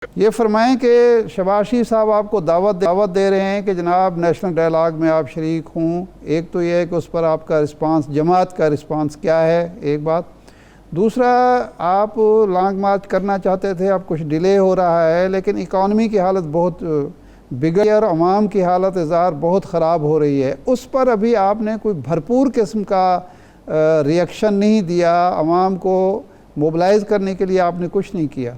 یہ فرمائیں کہ شہباز شریف صاحب آپ کو دعوت دے رہے ہیں کہ جناب نیشنل ڈائیلاگ میں آپ شریک ہوں. ایک تو یہ ہے کہ اس پر آپ کا رسپانس، جماعت کا رسپانس کیا ہے، ایک بات. دوسرا، آپ لانگ مارچ کرنا چاہتے تھے، اب کچھ ڈیلے ہو رہا ہے، لیکن اکانومی کی حالت بہت بگڑی اور عوام کی حالت اظہار بہت خراب ہو رہی ہے. اس پر ابھی آپ نے کوئی بھرپور قسم کا ریئیکشن نہیں دیا، عوام کو موبلائز کرنے کے لیے آپ نے کچھ نہیں کیا.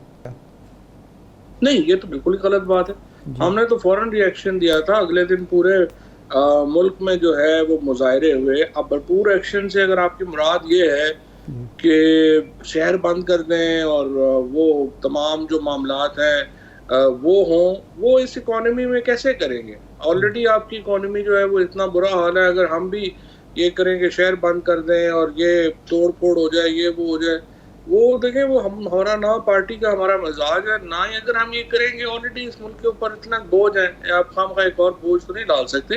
نہیں، یہ تو بالکل ہی غلط بات ہے. ہم نے تو فوراً ری ایکشن دیا تھا. اگلے دن پورے ملک میں جو ہے وہ مظاہرے ہوئے. اب بھرپور ایکشن سے اگر آپ کی مراد یہ ہے کہ شہر بند کر دیں اور وہ تمام جو معاملات ہیں وہ ہوں، وہ اس اکانومی میں کیسے کریں گے؟ آلریڈی آپ کی اکانومی جو ہے وہ اتنا برا حال ہے. اگر ہم بھی یہ کریں کہ شہر بند کر دیں اور یہ توڑ پھوڑ ہو جائے، یہ وہ ہو جائے، وہ دیکھیں وہ ہمارا نہ پارٹی کا ہمارا مزاج ہے، نہ ہی اگر ہم یہ کریں گے. آلریڈی اس ملک کے اوپر اتنا بوجھ ہے، آپ خام خواہ ایک اور بوجھ تو نہیں ڈال سکتے.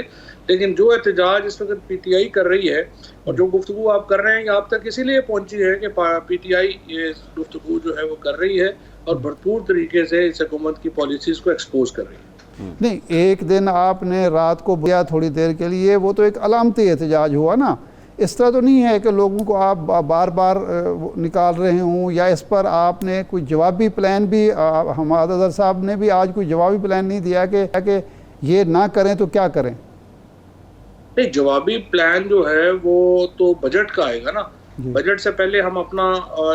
لیکن جو احتجاج اس وقت پی ٹی آئی کر رہی ہے اور جو گفتگو آپ کر رہے ہیں، آپ تک اسی لیے پہنچی ہے کہ پی ٹی آئی یہ گفتگو جو ہے وہ کر رہی ہے اور بھرپور طریقے سے اس حکومت کی پالیسیز کو ایکسپوز کر رہی ہے. نہیں، ایک دن آپ نے رات کو بیا تھوڑی دیر کے لیے، وہ تو ایک علامتی احتجاج ہوا نا. اس طرح تو نہیں ہے کہ لوگوں کو آپ بار بار نکال رہے ہوں، یا اس پر آپ نے کوئی جوابی پلان بھی، حماد اظہر صاحب نے بھی آج کوئی جوابی پلان نہیں دیا کہ یہ نہ کریں تو کیا کریں؟ نہیں، جوابی پلان جو ہے وہ تو بجٹ کا آئے گا نا. بجٹ سے پہلے ہم اپنا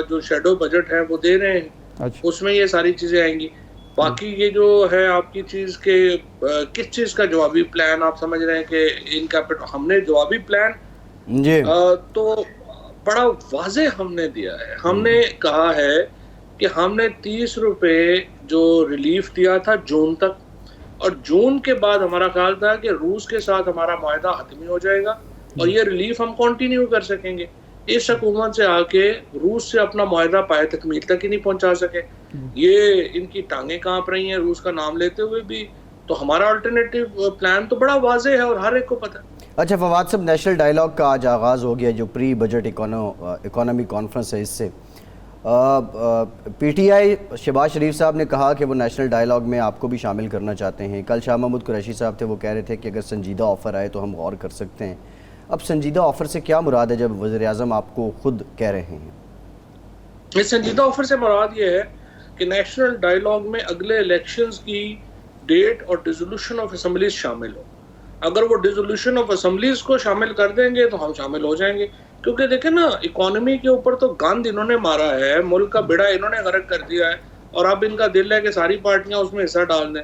جو شیڈو بجٹ ہے وہ دے رہے ہیں، اس میں یہ ساری چیزیں آئیں گی. باقی یہ جو ہے آپ کی چیز کے کس چیز کا جوابی پلان آپ سمجھ رہے ہیں کہ ان کا ہم نے جوابی پلان تو بڑا واضح ہم نے دیا ہے. ہم نے کہا ہے کہ ہم نے 30 روپے جو ریلیف دیا تھا جون تک، اور جون کے بعد ہمارا خیال تھا کہ روس کے ساتھ ہمارا معاہدہ حتمی ہو جائے گا اور یہ ریلیف ہم کنٹینیو کر سکیں گے. اس حکومت سے آ کے روس سے اپنا معاہدہ پائے تکمیل تک ہی نہیں پہنچا سکے. یہ ان کی ٹانگیں کانپ رہی ہیں روس کا نام لیتے ہوئے بھی. تو ہمارا الٹرنیٹیو پلان تو بڑا واضح ہے اور ہر ایک کو پتہ ہے. اچھا فواد صاحب، نیشنل ڈائیلاگ کا آج آغاز ہو گیا، جو پری بجٹ اکانومی کانفرنس ہے. اس سے پی ٹی آئی شہباز شریف صاحب نے کہا کہ وہ نیشنل ڈائیلاگ میں آپ کو بھی شامل کرنا چاہتے ہیں. کل شاہ محمود قریشی صاحب تھے، وہ کہہ رہے تھے کہ اگر سنجیدہ آفر آئے تو ہم غور کر سکتے ہیں. اب سنجیدہ آفر سے کیا مراد ہے جب وزیر اعظم آپ کو خود کہہ رہے ہیں؟ اس سنجیدہ آفر سے مراد یہ ہے کہ نیشنل ڈائیلاگ میں اگلے الیکشنز کی ڈیٹ اور ڈیزولوشن آف اسمبلیز شامل ہو. اگر وہ ڈیزولوشن آف اسمبلیز کو شامل کر دیں گے تو ہم شامل ہو جائیں گے. کیونکہ دیکھیں نا، اکانومی کے اوپر تو گند انہوں نے مارا ہے، ملک کا بیڑا انہوں نے غرق کر دیا ہے، اور اب ان کا دل ہے کہ ساری پارٹیاں اس میں حصہ ڈال دیں.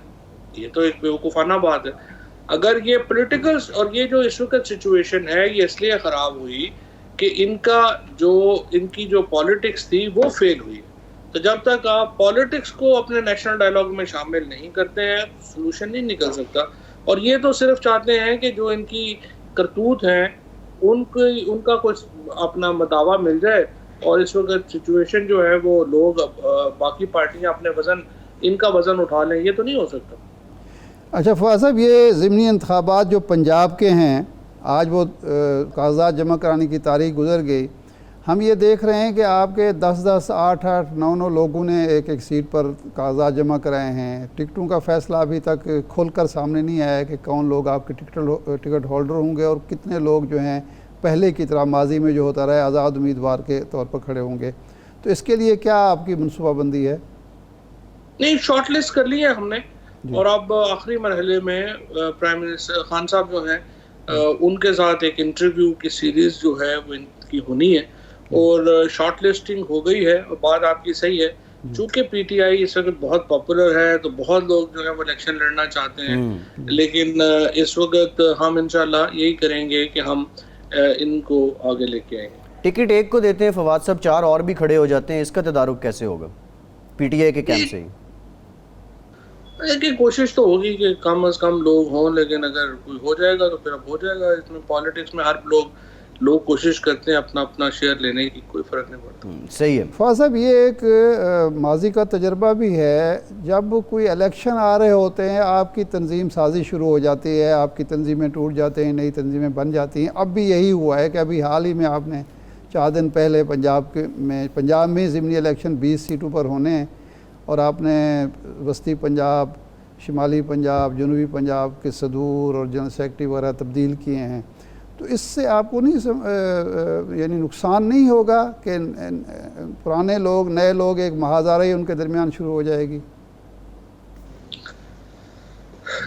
یہ تو ایک بیوقوفانہ بات ہے. اگر یہ پولیٹیکل اور یہ جو اس وقت سچویشن ہے یہ اس لیے خراب ہوئی کہ ان کی جو پالیٹکس تھی وہ فیل ہوئی. تو جب تک آپ پالیٹکس کو اپنے نیشنل ڈائیلاگ میں شامل نہیں کرتے ہیں، سولوشن نہیں نکل سکتا. اور یہ تو صرف چاہتے ہیں کہ جو ان کی کرتوت ہیں ان کا کچھ اپنا دعویٰ مل جائے، اور اس وقت سچویشن جو ہے وہ لوگ باقی پارٹیاں اپنے ان کا وزن اٹھا لیں. یہ تو نہیں ہو سکتا. اچھا فواد صاحب، یہ ضمنی انتخابات جو پنجاب کے ہیں، آج وہ کاغذات جمع کرانے کی تاریخ گزر گئی. ہم یہ دیکھ رہے ہیں کہ آپ کے 10 8 9 لوگوں نے ایک سیٹ پر کاغذات جمع کرائے ہیں. ٹکٹوں کا فیصلہ ابھی تک کھل کر سامنے نہیں آیا ہے کہ کون لوگ آپ کے ٹکٹ ہولڈر ہوں گے اور کتنے لوگ جو ہیں پہلے کی طرح ماضی میں جو ہوتا رہا آزاد امیدوار کے طور پر کھڑے ہوں گے. تو اس کے لیے کیا آپ کی منصوبہ بندی ہے؟ نہیں، شارٹ لسٹ کر لی ہے ہم نے، اور اب آخری مرحلے میں پرائم منسٹر خان صاحب جو ہیں ان کے ساتھ ایک انٹرویو کی سیریز جو ہے وہ ان کی ہونی ہے، اور شارٹ لسٹنگ ہو گئی ہے. اور بات آپ کی صحیح ہے، چونکہ پی ٹی آئی اس وقت بہت پاپولر ہے تو بہت لوگ جو ہے وہ الیکشن لڑنا چاہتے ہیں. لیکن اس وقت ہم انشاءاللہ یہی کریں گے کہ ہم ان کو آگے لے کے آئیں گے. ٹکٹ ایک کو دیتے ہیں فواد صاحب، 4 اور بھی کھڑے ہو جاتے ہیں، اس کا تدارک کیسے ہوگا پی ٹی آئی کے کیمپ سے ہی؟ کوشش تو ہوگی کہ کم از کم لوگ ہوں، لیکن اگر کوئی ہو جائے گا تو پھر اب ہو جائے گا. اس میں پالیٹکس میں ہر لوگ کوشش کرتے ہیں اپنا شیئر لینے کی، کوئی فرق نہیں پڑتا. صحیح ہے فواد صاحب، یہ ایک ماضی کا تجربہ بھی ہے. جب کوئی الیکشن آ رہے ہوتے ہیں آپ کی تنظیم سازی شروع ہو جاتی ہے، آپ کی تنظیمیں ٹوٹ جاتے ہیں، نئی تنظیمیں بن جاتی ہیں. اب بھی یہی ہوا ہے کہ ابھی حال ہی میں آپ نے 4 دن پہلے پنجاب میں ضمنی الیکشن 20 سیٹوں پر ہونے ہیں، اور آپ نے وسطی پنجاب، شمالی پنجاب، جنوبی پنجاب کے صدور اور جنرل سیکرٹری وغیرہ تبدیل کیے ہیں، تو اس سے آپ کو نہیں یعنی نقصان نہیں ہوگا کہ پرانے لوگ نئے لوگ ایک محاذرہ ان کے درمیان شروع ہو جائے گی؟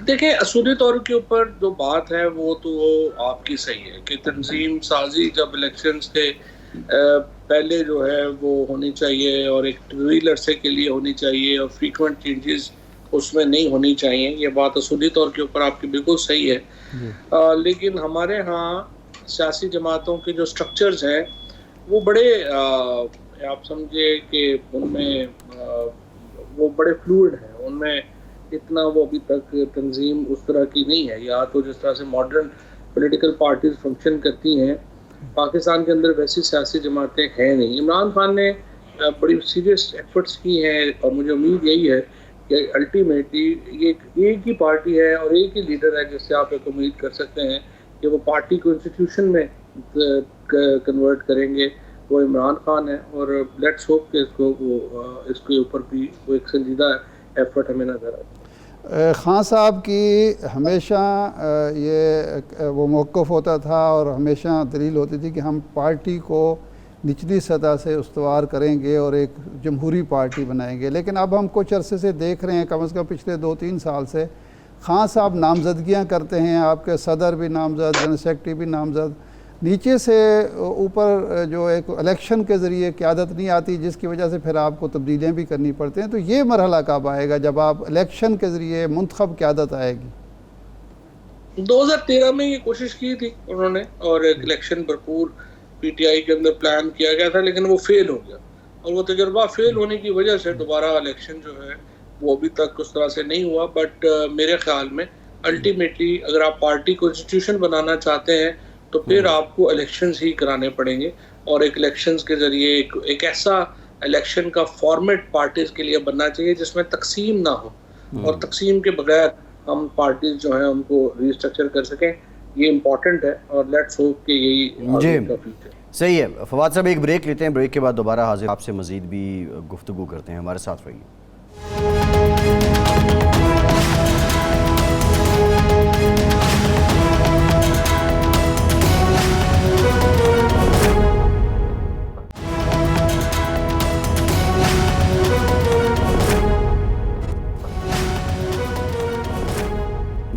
دیکھیں اصولی طور کے اوپر جو بات ہے وہ تو آپ کی صحیح ہے کہ تنظیم سازی جب الیکشنز کے پہلے جو ہے وہ ہونی چاہیے اور ایک طویل عرصے کے لیے ہونی چاہیے اور فریکوینٹ چینجز اس میں نہیں ہونی چاہیے، یہ بات اصولی طور کے اوپر آپ کی بالکل صحیح ہے۔ لیکن ہمارے ہاں سیاسی جماعتوں کے جو سٹرکچرز ہیں وہ بڑے آپ سمجھے کہ ان میں وہ بڑے فلوئڈ ہیں، ان میں اتنا وہ ابھی تک تنظیم اس طرح کی نہیں ہے، یا تو جس طرح سے ماڈرن پولیٹیکل پارٹیز فنکشن کرتی ہیں پاکستان کے اندر ویسی سیاسی جماعتیں ہیں نہیں۔ عمران خان نے بڑی سیریس ایفرٹس کی ہیں اور مجھے امید یہی ہے کہ الٹیمیٹلی یہ ایک ہی پارٹی ہے اور ایک ہی لیڈر ہے جس سے آپ ایک امید کر سکتے ہیں کہ وہ پارٹی کو انسٹیٹیوشن میں کنورٹ کریں گے، وہ عمران خان ہے، اور لیٹس ہوپ کہ اس کے اوپر بھی وہ ایک سنجیدہ ایفرٹ ہمیں نظر آئے۔ خان صاحب کی ہمیشہ یہ وہ موقف ہوتا تھا اور ہمیشہ دلیل ہوتی تھی کہ ہم پارٹی کو نچلی سطح سے استوار کریں گے اور ایک جمہوری پارٹی بنائیں گے، لیکن اب ہم کچھ عرصے سے دیکھ رہے ہیں، کم از کم پچھلے 2-3 سال سے خان صاحب نامزدگیاں کرتے ہیں، آپ کے صدر بھی نامزد، جنرل سیکرٹری بھی نامزد، نیچے سے اوپر جو ایک الیکشن کے ذریعے قیادت نہیں آتی، جس کی وجہ سے پھر آپ کو تبدیلیاں بھی کرنی پڑتی ہیں۔ تو یہ مرحلہ کب آئے گا جب آپ الیکشن کے ذریعے منتخب قیادت آئے گی؟ 2013 میں یہ کوشش کی تھی انہوں نے، اور ایک الیکشن بھرپور پی ٹی آئی کے اندر پلان کیا گیا تھا، لیکن وہ فیل ہو گیا، اور وہ تجربہ فیل ہونے کی وجہ سے دوبارہ الیکشن جو ہے وہ ابھی تک اس طرح سے نہیں ہوا۔ بٹ میرے خیال میں الٹیمیٹلی اگر آپ پارٹی کو انسٹیٹیوشن بنانا چاہتے ہیں تو پھر آپ کو الیکشنز ہی کرانے پڑیں گے، اور ایک الیکشنز کے ذریعے ایک ایسا الیکشن کا فارمیٹ پارٹیز کے لیے بننا چاہیے جس میں تقسیم نہ ہو، اور تقسیم کے بغیر ہم پارٹیز جو ہیں ان کو ری اسٹرکچر کر سکیں، یہ امپورٹنٹ ہے، اور لیٹس ہوپ کہ یہی آگے کا فیوچر۔ صحیح ہے فواد صاحب، ایک بریک لیتے ہیں، بریک کے بعد دوبارہ حاضر آپ سے مزید بھی گفتگو کرتے ہیں، ہمارے ساتھ رہیے۔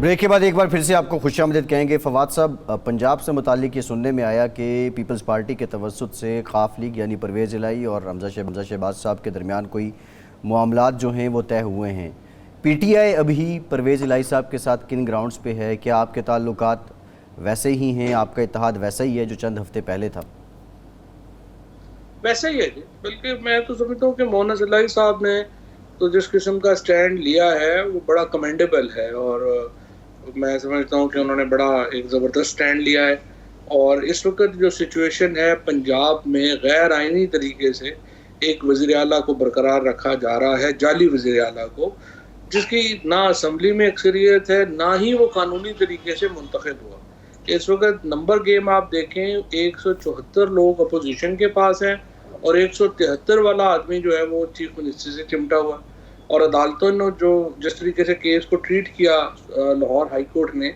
بریک کے بعد ایک بار پھر سے آپ کو خوش آمدید کہیں گے۔ فواد صاحب، پنجاب سے متعلق یہ سننے میں آیا کہ پیپلز پارٹی کے توسط سے خاف لیگ یعنی پرویز الہی اور حمزہ شہباز صاحب کے درمیان کوئی معاملات جو ہیں وہ طے ہوئے ہیں۔ پی ٹی آئی ابھی پرویز الہی صاحب کے ساتھ کن گراؤنڈز پہ ہے؟ کیا آپ کے تعلقات ویسے ہی ہیں؟ آپ کا اتحاد ویسا ہی ہے جو چند ہفتے پہلے تھا؟ ویسا ہی ہے جی، بلکہ میں تو سمجھتا ہوں کہ مونس الہی صاحب نے تو جس قسم کا سٹینڈ لیا ہے وہ بڑا کمینڈیبل ہے، اور میں سمجھتا ہوں کہ انہوں نے بڑا ایک زبردست سٹینڈ لیا ہے۔ اور اس وقت جو سچویشن ہے پنجاب میں، غیر آئینی طریقے سے ایک وزیر اعلیٰ کو برقرار رکھا جا رہا ہے، جعلی وزیر اعلیٰ کو، جس کی نہ اسمبلی میں اکثریت ہے نہ ہی وہ قانونی طریقے سے منتخب ہوا۔ اس وقت نمبر گیم آپ دیکھیں، 174 لوگ اپوزیشن کے پاس ہیں اور 173 والا آدمی جو ہے وہ چیف منسٹر سے چمٹا ہوا، اور عدالتوں نے جو جس طریقے سے کیس کو ٹریٹ کیا لاہور ہائی کورٹ نے،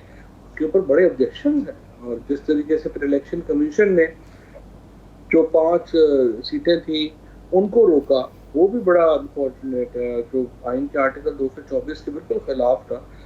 کے اوپر بڑے آبجیکشنز ہیں، اور جس طریقے سے پھر الیکشن کمیشن نے جو 5 سیٹیں تھیں ان کو روکا، وہ بھی بڑا انفارچونیٹ ہے، جو آئین کے آرٹیکل 224 کے بالکل خلاف تھا۔